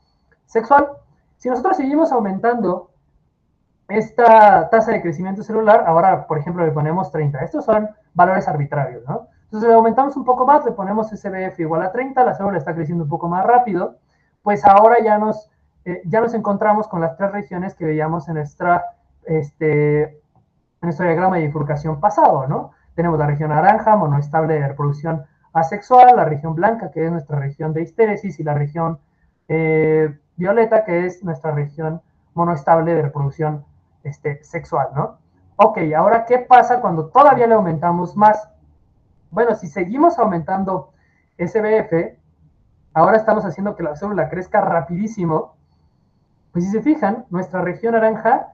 S2: sexual. Si nosotros seguimos aumentando esta tasa de crecimiento celular, ahora, por ejemplo, le ponemos 30. Estos son valores arbitrarios, ¿no? Entonces le aumentamos un poco más, le ponemos SBF igual a 30, la célula está creciendo un poco más rápido, pues ahora ya nos encontramos con las tres regiones que veíamos en nuestro diagrama de bifurcación pasado, ¿no? Tenemos la región naranja, monoestable de reproducción asexual, la región blanca, que es nuestra región de histéresis, y la región violeta, que es nuestra región monoestable de reproducción sexual, ¿no? Ok, ahora, ¿qué pasa cuando todavía le aumentamos más? Bueno, si seguimos aumentando SBF, ahora estamos haciendo que la célula crezca rapidísimo. Pues si se fijan, nuestra región naranja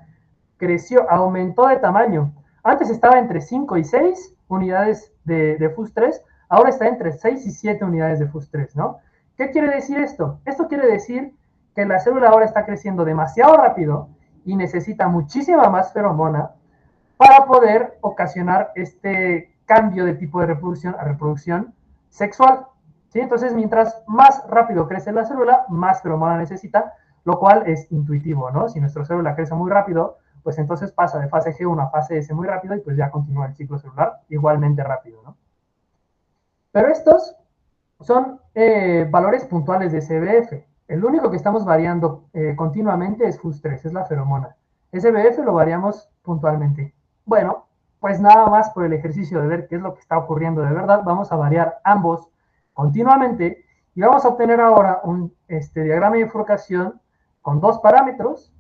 S2: creció, aumentó de tamaño. Antes estaba entre 5 y 6 unidades de FUS3, ahora está entre 6 y 7 unidades de FUS3, ¿no? ¿Qué quiere decir esto? Esto quiere decir que la célula ahora está creciendo demasiado rápido y necesita muchísima más feromona para poder ocasionar este cambio de tipo de reproducción a reproducción sexual. ¿Sí? Entonces, mientras más rápido crece la célula, más feromona necesita, lo cual es intuitivo, ¿no? Si nuestra célula crece muy rápido, pues entonces pasa de fase G1 a fase S muy rápido y pues ya continúa el ciclo celular igualmente rápido, ¿no? Pero estos son valores puntuales de CBF. El único que estamos variando continuamente es FUS3, es la feromona. SBF lo variamos puntualmente. Bueno, pues nada más por el ejercicio de ver qué es lo que está ocurriendo de verdad, vamos a variar ambos continuamente y vamos a obtener ahora un diagrama de bifurcación con dos parámetros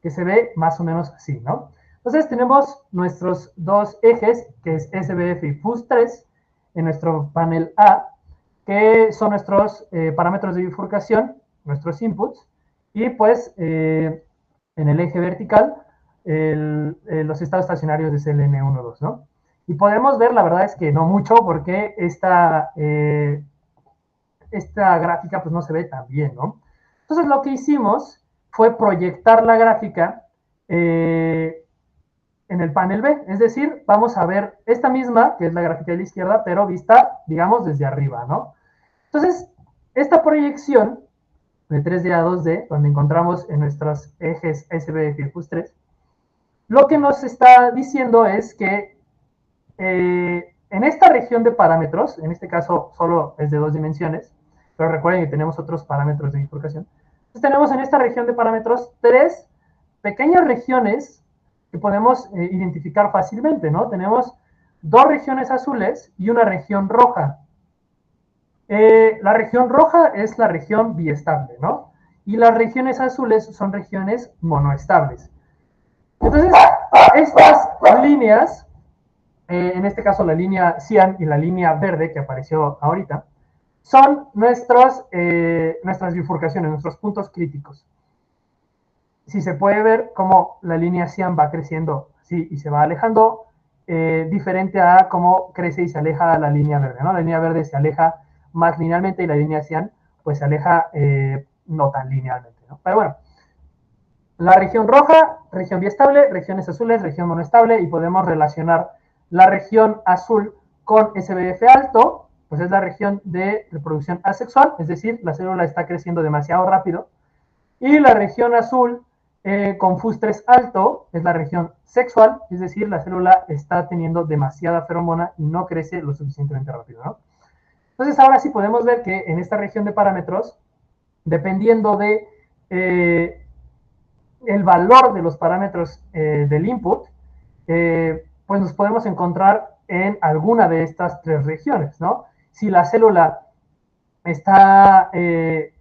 S2: que se ve más o menos así, ¿no? Entonces tenemos nuestros dos ejes, que es SBF y FUS3, en nuestro panel A, que son nuestros parámetros de bifurcación, nuestros inputs, y pues en el eje vertical los estados estacionarios de CLN1, 2, ¿no? Y podemos ver, la verdad es que no mucho, porque esta gráfica pues no se ve tan bien, ¿no? Entonces lo que hicimos fue proyectar la gráfica en el panel B, es decir, vamos a ver esta misma, que es la gráfica de la izquierda, pero vista, digamos, desde arriba, ¿no? Entonces, esta proyección de 3D a 2D, donde encontramos en nuestros ejes SBF y FUS3, lo que nos está diciendo es que en esta región de parámetros, en este caso solo es de 2 dimensiones, pero recuerden que tenemos otros parámetros de bifurcación, entonces tenemos en esta región de parámetros 3 pequeñas regiones que podemos identificar fácilmente, ¿no? Tenemos 2 regiones azules y una región roja. La región roja es la región biestable, ¿no? Y las regiones azules son regiones monoestables. Entonces, estas líneas, en este caso la línea cian y la línea verde que apareció ahorita, son nuestras bifurcaciones, nuestros puntos críticos. Si se puede ver cómo la línea cian va creciendo así y se va alejando, diferente a cómo crece y se aleja la línea verde, ¿no? La línea verde se aleja más linealmente y la línea cian pues se aleja no tan linealmente, ¿no? Pero bueno, la región roja, región biestable, regiones azules, región monoestable, y podemos relacionar la región azul con SBF alto, pues es la región de reproducción asexual, es decir, la célula está creciendo demasiado rápido, y la región azul con FUS3 alto es la región sexual, es decir, la célula está teniendo demasiada feromona y no crece lo suficientemente rápido, ¿no? Entonces ahora sí podemos ver que en esta región de parámetros, dependiendo de el valor de los parámetros del input, pues nos podemos encontrar en alguna de estas tres regiones, ¿no? Si la célula está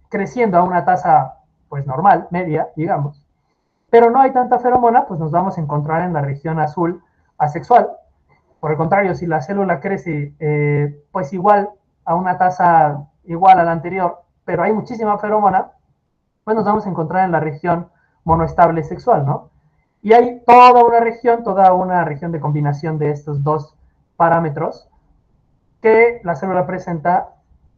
S2: creciendo a una tasa pues normal, media, digamos, pero no hay tanta feromona, pues nos vamos a encontrar en la región azul asexual. Por el contrario, si la célula crece pues igual a una tasa igual a la anterior, pero hay muchísima feromona, pues nos vamos a encontrar en la región monoestable sexual, ¿no? Y hay toda una región de combinación de estos dos parámetros que la célula presenta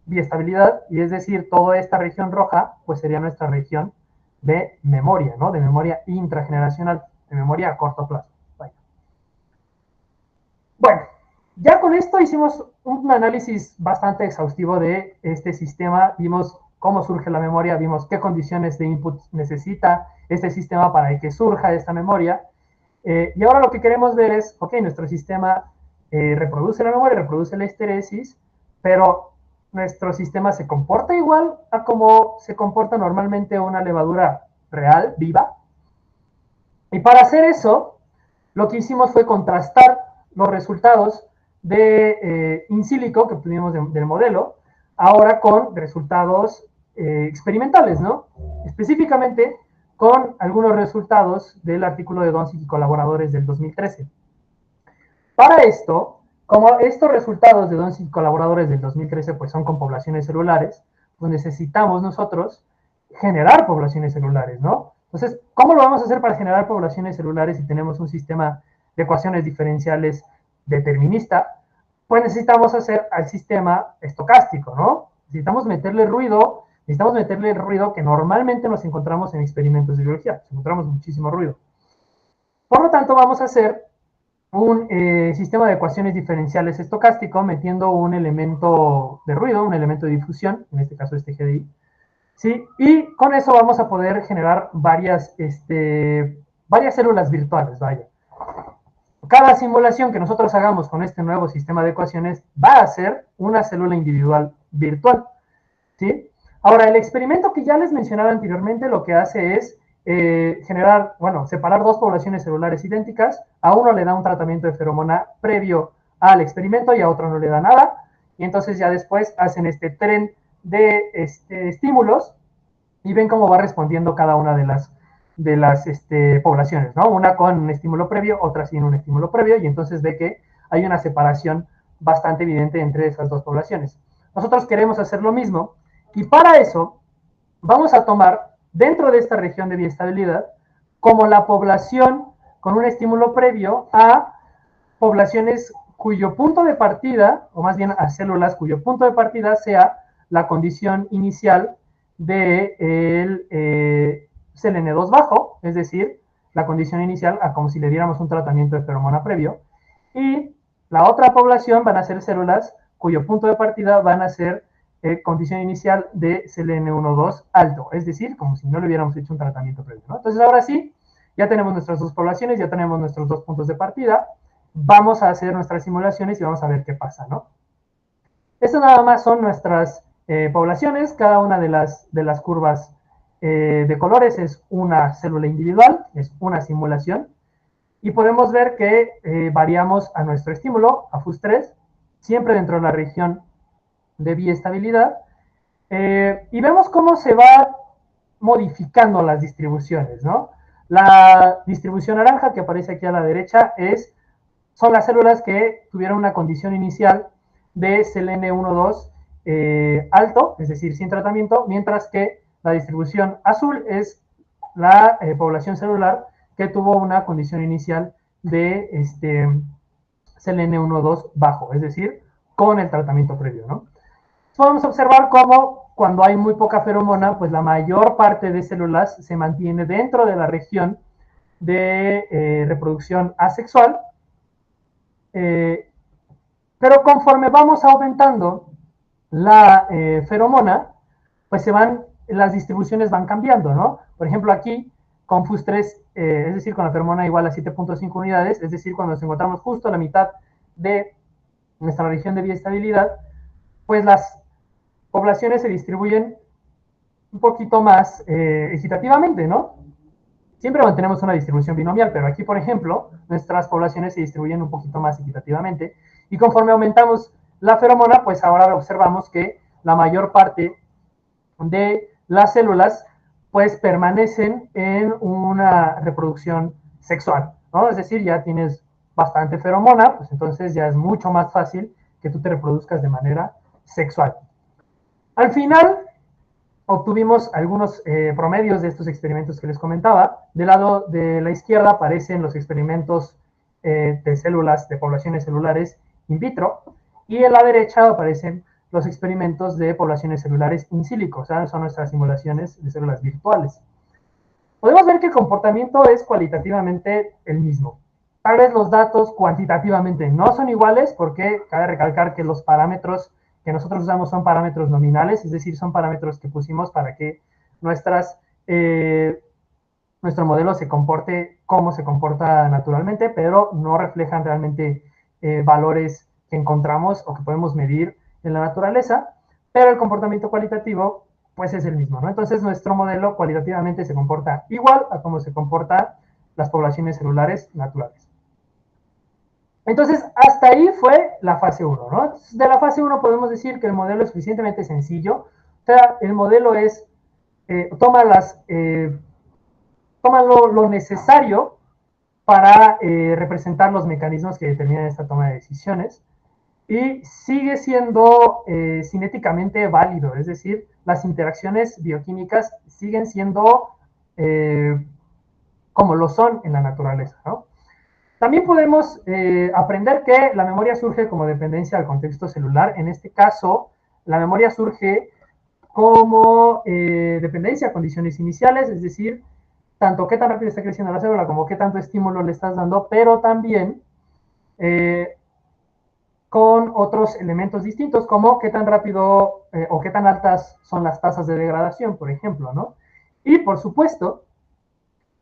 S2: biestabilidad, y es decir, toda esta región roja, pues sería nuestra región de memoria, ¿no? De memoria intrageneracional, de memoria a corto plazo. Vaya. Bueno, ya con esto hicimos un análisis bastante exhaustivo de este sistema, vimos cómo surge la memoria, vimos qué condiciones de input necesita este sistema para que surja esta memoria, Y ahora lo que queremos ver es, ok, nuestro sistema reproduce la memoria, reproduce la histeresis, pero nuestro sistema se comporta igual a como se comporta normalmente una levadura real, viva. Y para hacer eso, lo que hicimos fue contrastar los resultados de in silico que obtuvimos del modelo, ahora con resultados experimentales, ¿no? Específicamente con algunos resultados del artículo de Doncic y colaboradores del 2013. Para esto, como estos resultados de Doncic y colaboradores del 2013 pues son con poblaciones celulares, pues necesitamos nosotros generar poblaciones celulares, ¿no? Entonces, ¿cómo lo vamos a hacer para generar poblaciones celulares si tenemos un sistema de ecuaciones diferenciales determinista? Pues necesitamos hacer al sistema estocástico, ¿no? Necesitamos meterle el ruido que normalmente nos encontramos en experimentos de biología. Encontramos muchísimo ruido. Por lo tanto, vamos a hacer un sistema de ecuaciones diferenciales estocástico metiendo un elemento de ruido, un elemento de difusión, en este caso este GDI, ¿sí? Y con eso vamos a poder generar varias células virtuales, vaya. Cada simulación que nosotros hagamos con este nuevo sistema de ecuaciones va a ser una célula individual virtual, ¿sí? Ahora, el experimento que ya les mencionaba anteriormente lo que hace es separar dos poblaciones celulares idénticas. A uno le da un tratamiento de feromona previo al experimento y a otro no le da nada. Y entonces ya después hacen este tren de estímulos y ven cómo va respondiendo cada una de las poblaciones, ¿no? Una con un estímulo previo, otra sin un estímulo previo, y entonces ve que hay una separación bastante evidente entre esas dos poblaciones. Nosotros queremos hacer lo mismo, y para eso vamos a tomar dentro de esta región de biestabilidad como la población con un estímulo previo a poblaciones cuyo punto de partida, o más bien a células cuyo punto de partida sea la condición inicial del CLN2 bajo, es decir, la condición inicial a como si le diéramos un tratamiento de feromona previo, y la otra población van a ser células cuyo punto de partida van a ser condición inicial de CLN12 alto, es decir, como si no le hubiéramos hecho un tratamiento previo, ¿no? Entonces ahora sí, ya tenemos nuestras dos poblaciones, ya tenemos nuestros dos puntos de partida, vamos a hacer nuestras simulaciones y vamos a ver qué pasa, ¿no? Estas nada más son nuestras poblaciones, cada una de las curvas de colores es una célula individual, es una simulación, y podemos ver que variamos a nuestro estímulo, a FUS3, siempre dentro de la región de biestabilidad, y vemos cómo se va modificando las distribuciones, ¿no? La distribución naranja que aparece aquí a la derecha son las células que tuvieron una condición inicial de CLN12 alto, es decir, sin tratamiento, mientras que la distribución azul es la población celular que tuvo una condición inicial de CLN12 bajo, es decir, con el tratamiento previo, ¿no? Podemos observar cómo cuando hay muy poca feromona, pues la mayor parte de células se mantiene dentro de la región de reproducción asexual, pero conforme vamos aumentando la feromona, pues las distribuciones van cambiando, ¿no? Por ejemplo, aquí con FUS3, es decir, con la feromona igual a 7.5 unidades, es decir, cuando nos encontramos justo a la mitad de nuestra región de biestabilidad, pues las poblaciones se distribuyen un poquito más equitativamente, ¿no? Siempre mantenemos una distribución binomial, pero aquí, por ejemplo, nuestras poblaciones se distribuyen un poquito más equitativamente. Y conforme aumentamos la feromona, pues ahora observamos que la mayor parte de las células pues permanecen en una reproducción sexual, ¿no? Es decir, ya tienes bastante feromona, pues entonces ya es mucho más fácil que tú te reproduzcas de manera sexual. Al final, obtuvimos algunos promedios de estos experimentos que les comentaba. Del lado de la izquierda aparecen los experimentos de células, de poblaciones celulares in vitro, y en la derecha aparecen los experimentos de poblaciones celulares in silico, o sea, son nuestras simulaciones de células virtuales. Podemos ver que el comportamiento es cualitativamente el mismo. Tal vez los datos cuantitativamente no son iguales porque cabe recalcar que los parámetros que nosotros usamos son parámetros nominales, es decir, son parámetros que pusimos para que nuestras nuestro modelo se comporte como se comporta naturalmente, pero no reflejan realmente valores que encontramos o que podemos medir en la naturaleza, pero el comportamiento cualitativo pues es el mismo, ¿no? Entonces nuestro modelo cualitativamente se comporta igual a como se comportan las poblaciones celulares naturales. Entonces, hasta ahí fue la fase 1, ¿no? De la fase 1 podemos decir que el modelo es suficientemente sencillo, o sea, el modelo es, toma lo necesario para representar los mecanismos que determinan esta toma de decisiones y sigue siendo cinéticamente válido, es decir, las interacciones bioquímicas siguen siendo como lo son en la naturaleza, ¿no? También podemos aprender que la memoria surge como dependencia del contexto celular. En este caso, la memoria surge como dependencia a condiciones iniciales, es decir, tanto qué tan rápido está creciendo la célula como qué tanto estímulo le estás dando, pero también con otros elementos distintos, como qué tan rápido o qué tan altas son las tasas de degradación, por ejemplo, ¿no? Y por supuesto,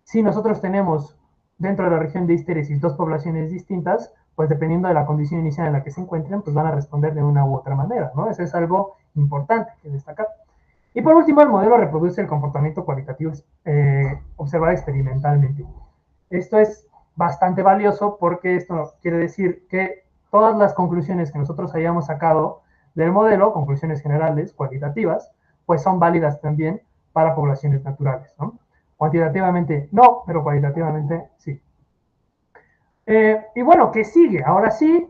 S2: si nosotros tenemos dentro de la región de histéresis dos poblaciones distintas, pues dependiendo de la condición inicial en la que se encuentren, pues van a responder de una u otra manera, ¿no? Eso es algo importante que destacar. Y por último, el modelo reproduce el comportamiento cualitativo observado experimentalmente. Esto es bastante valioso porque esto quiere decir que todas las conclusiones que nosotros hayamos sacado del modelo, conclusiones generales, cualitativas, pues son válidas también para poblaciones naturales, ¿no? Cuantitativamente no, pero cualitativamente sí. Y bueno, ¿qué sigue? Ahora sí,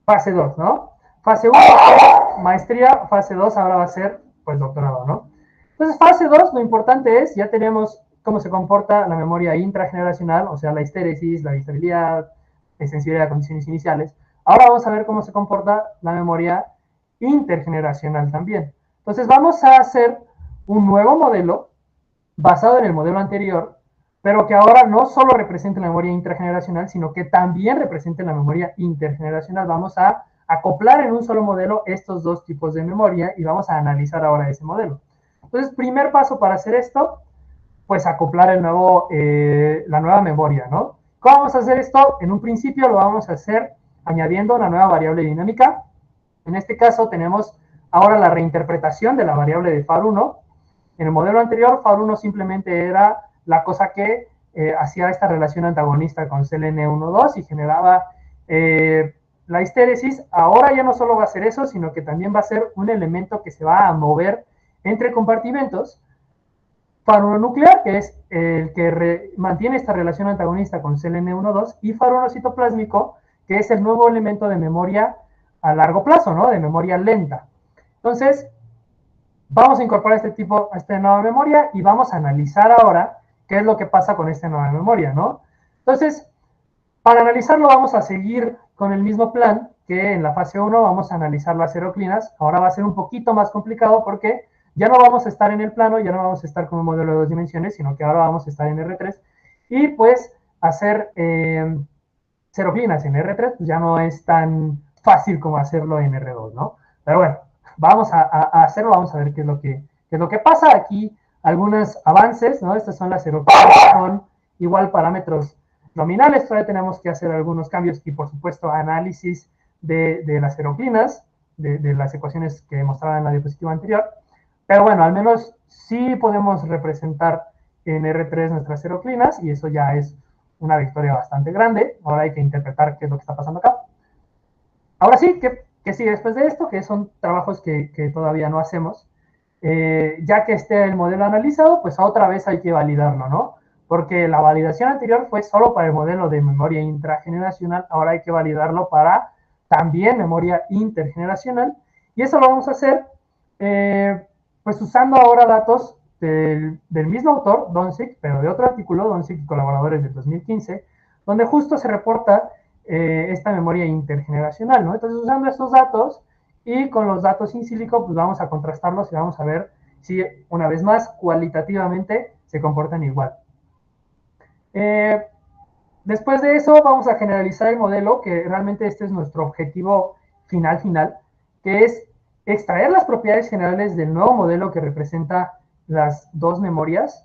S2: fase 2, ¿no? Fase 1 es maestría, fase 2 ahora va a ser, pues, doctorado, ¿no? Entonces, fase 2, lo importante es, ya tenemos cómo se comporta la memoria intrageneracional, o sea, la histéresis, la estabilidad, la sensibilidad a condiciones iniciales. Ahora vamos a ver cómo se comporta la memoria intergeneracional también. Entonces, vamos a hacer un nuevo modelo basado en el modelo anterior, pero que ahora no solo represente la memoria intrageneracional, sino que también represente la memoria intergeneracional. Vamos a acoplar en un solo modelo estos dos tipos de memoria y vamos a analizar ahora ese modelo. Entonces, primer paso para hacer esto, pues acoplar la nueva memoria, ¿no? ¿Cómo vamos a hacer esto? En un principio lo vamos a hacer añadiendo una nueva variable dinámica. En este caso tenemos ahora la reinterpretación de la variable de FAR1. En el modelo anterior, FAR1 simplemente era la cosa que hacía esta relación antagonista con CLN12 y generaba la histéresis. Ahora ya no solo va a ser eso, sino que también va a ser un elemento que se va a mover entre compartimentos. FAR1 nuclear, que es el que mantiene esta relación antagonista con CLN12, y FAR1 citoplásmico, que es el nuevo elemento de memoria a largo plazo, ¿no? De memoria lenta. Entonces, vamos a incorporar esta nueva memoria y vamos a analizar ahora qué es lo que pasa con esta nueva memoria, ¿no? Entonces, para analizarlo vamos a seguir con el mismo plan que en la fase 1 vamos a analizar las seroclinas. Ahora va a ser un poquito más complicado porque ya no vamos a estar en el plano, ya no vamos a estar con un modelo de 2 dimensiones, sino que ahora vamos a estar en R3 y pues hacer seroclinas en R3 pues ya no es tan fácil como hacerlo en R2, ¿no? Pero bueno, vamos a hacerlo, vamos a ver qué es lo que pasa aquí. Algunos avances, ¿no? Estas son las seroclinas con igual parámetros nominales, todavía tenemos que hacer algunos cambios y por supuesto análisis de las seroclinas, de las ecuaciones que mostraba en la diapositiva anterior, pero bueno, al menos sí podemos representar en R3 nuestras seroclinas y eso ya es una victoria bastante grande. Ahora hay que interpretar qué es lo que está pasando acá. Ahora sí, ¿qué sigue después de esto? Que son trabajos que todavía no hacemos. Ya que esté el modelo analizado, pues otra vez hay que validarlo, ¿no? Porque la validación anterior fue solo para el modelo de memoria intrageneracional, ahora hay que validarlo para también memoria intergeneracional, y eso lo vamos a hacer pues usando ahora datos del mismo autor, Doncic, pero de otro artículo, Doncic y colaboradores del 2015, donde justo se reporta esta memoria intergeneracional, ¿no? Entonces, usando estos datos y con los datos in silico, pues vamos a contrastarlos y vamos a ver si, una vez más, cualitativamente se comportan igual. Después de eso, vamos a generalizar el modelo, que realmente este es nuestro objetivo final, que es extraer las propiedades generales del nuevo modelo que representa las dos memorias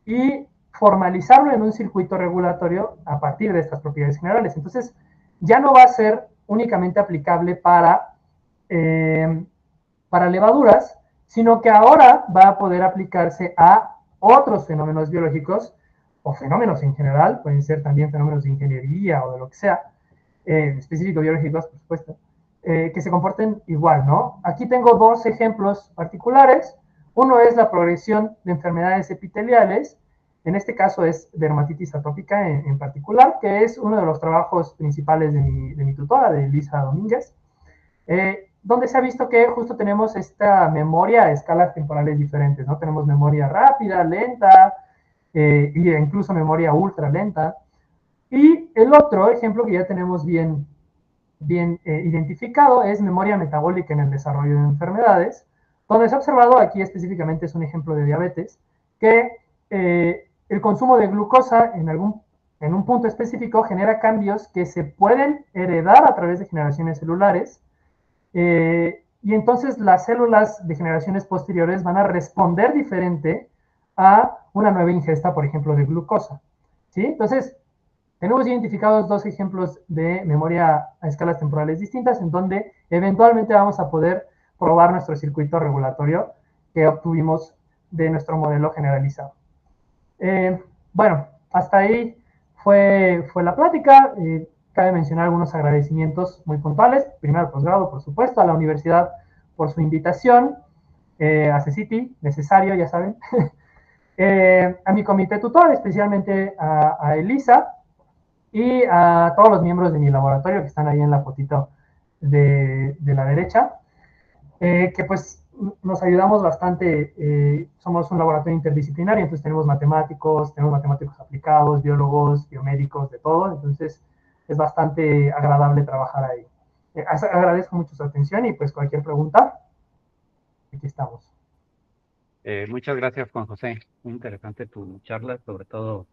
S2: y formalizarlo en un circuito regulatorio a partir de estas propiedades generales. Entonces, ya no va a ser únicamente aplicable para levaduras, sino que ahora va a poder aplicarse a otros fenómenos biológicos o fenómenos en general, pueden ser también fenómenos de ingeniería o de lo que sea, específicos biológicos, por supuesto, que se comporten igual, ¿no? Aquí tengo dos ejemplos particulares. Uno es la progresión de enfermedades epiteliales, en este caso es dermatitis atópica en particular, que es uno de los trabajos principales de mi tutora, de Elisa Domínguez, donde se ha visto que justo tenemos esta memoria a escalas temporales diferentes, ¿no? Tenemos memoria rápida, lenta, e incluso memoria ultra lenta. Y el otro ejemplo que ya tenemos bien identificado es memoria metabólica en el desarrollo de enfermedades, donde se ha observado, aquí específicamente es un ejemplo de diabetes, que el consumo de glucosa en un punto específico genera cambios que se pueden heredar a través de generaciones celulares, y entonces las células de generaciones posteriores van a responder diferente a una nueva ingesta, por ejemplo, de glucosa. ¿Sí? Entonces, tenemos identificados dos ejemplos de memoria a escalas temporales distintas en donde eventualmente vamos a poder probar nuestro circuito regulatorio que obtuvimos de nuestro modelo generalizado. Bueno, hasta ahí fue la plática. Cabe mencionar algunos agradecimientos muy puntuales. Primero, posgrado, por supuesto, a la universidad por su invitación, a CECITI, necesario, ya saben, a mi comité tutor, especialmente a Elisa, y a todos los miembros de mi laboratorio que están ahí en la fotito de la derecha, que pues nos ayudamos bastante. Somos un laboratorio interdisciplinario, entonces tenemos matemáticos aplicados, biólogos, biomédicos, de todo, entonces es bastante agradable trabajar ahí. Agradezco mucho su atención y pues cualquier pregunta, aquí estamos.
S1: Muchas gracias, Juan José. Muy interesante tu charla, sobre todo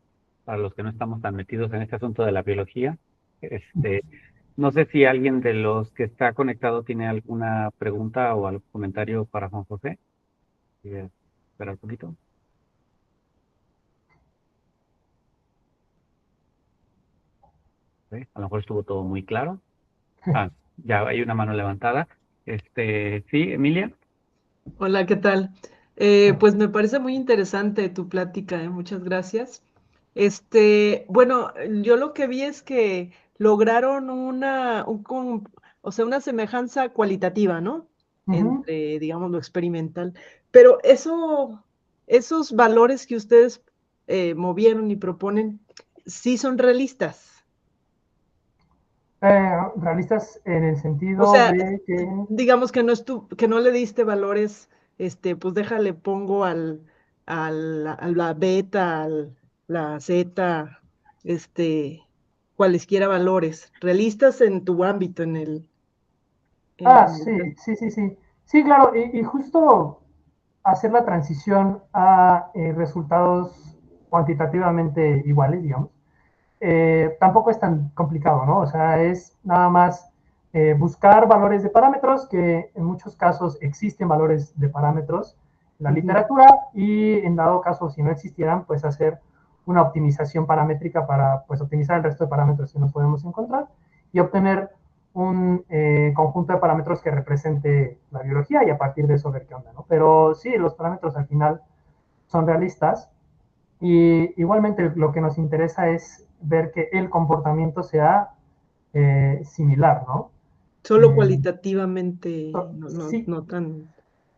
S1: para los que no estamos tan metidos en este asunto de la biología. No sé si alguien de los que está conectado tiene alguna pregunta o algún comentario para Juan José. Espera un poquito. A lo mejor estuvo todo muy claro. Ya hay una mano levantada. Sí, Emilia.
S3: Hola, ¿qué tal? Pues me parece muy interesante tu plática, muchas gracias. Bueno, yo lo que vi es que lograron o sea, una semejanza cualitativa, ¿no?
S2: Ujú.
S3: Entre, digamos, lo experimental. Pero esos valores que ustedes movieron y proponen, sí son realistas.
S2: Realistas en el
S3: O
S2: sentido
S3: sea,
S2: de que...
S3: digamos que no le diste valores, pues déjale, pongo a la beta, la zeta, cualesquiera valores, realistas en tu ámbito,
S2: Sí, sí, sí, sí. Sí, claro, y justo hacer la transición a resultados cuantitativamente iguales, digamos, tampoco es tan complicado, ¿no? O sea, es nada más buscar valores de parámetros, que en muchos casos existen valores de parámetros en la literatura, y en dado caso, si no existieran, pues hacer una optimización paramétrica para pues optimizar el resto de parámetros que no podemos encontrar y obtener un conjunto de parámetros que represente la biología y a partir de eso ver qué onda, ¿no? Pero sí, los parámetros al final son realistas, y igualmente lo que nos interesa es ver que el comportamiento sea similar, ¿no?
S3: solo cualitativamente,
S2: Sí,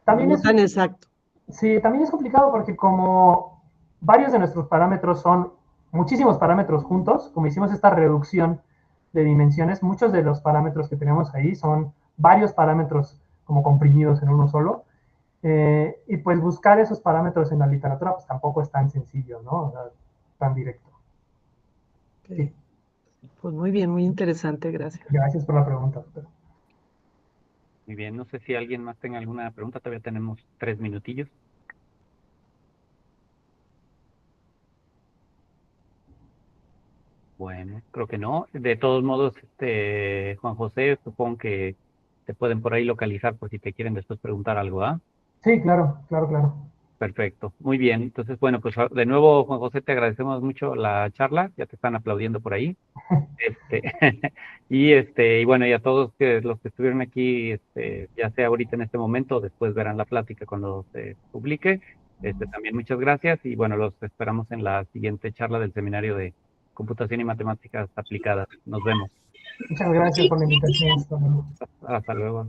S2: también
S3: no
S2: es,
S3: tan exacto.
S2: sí, también es complicado porque como varios de nuestros parámetros son muchísimos parámetros juntos, como hicimos esta reducción de dimensiones, muchos de los parámetros que tenemos ahí son varios parámetros como comprimidos en uno solo. Y pues buscar esos parámetros en la literatura pues tampoco es tan sencillo, ¿no? O sea, tan directo. Sí,
S3: Pues muy bien, muy interesante, gracias.
S2: gracias por la pregunta, doctor.
S1: Muy bien, no sé si alguien más tenga alguna pregunta. Todavía tenemos 3 minutillos. Bueno, creo que no. De todos modos, Juan José, supongo que te pueden por ahí localizar por si te quieren después preguntar algo, ¿ah?
S2: Sí, claro, claro, claro.
S1: Perfecto, muy bien. Entonces, bueno, pues de nuevo, Juan José, te agradecemos mucho la charla, ya te están aplaudiendo por ahí. Este, y bueno, y a todos los que estuvieron aquí, ya sea ahorita en este momento o después verán la plática cuando se publique. También muchas gracias y bueno, los esperamos en la siguiente charla del seminario de Computación y Matemáticas Aplicadas. Nos vemos.
S2: Muchas gracias por la invitación. Hasta luego.
S1: Hasta luego.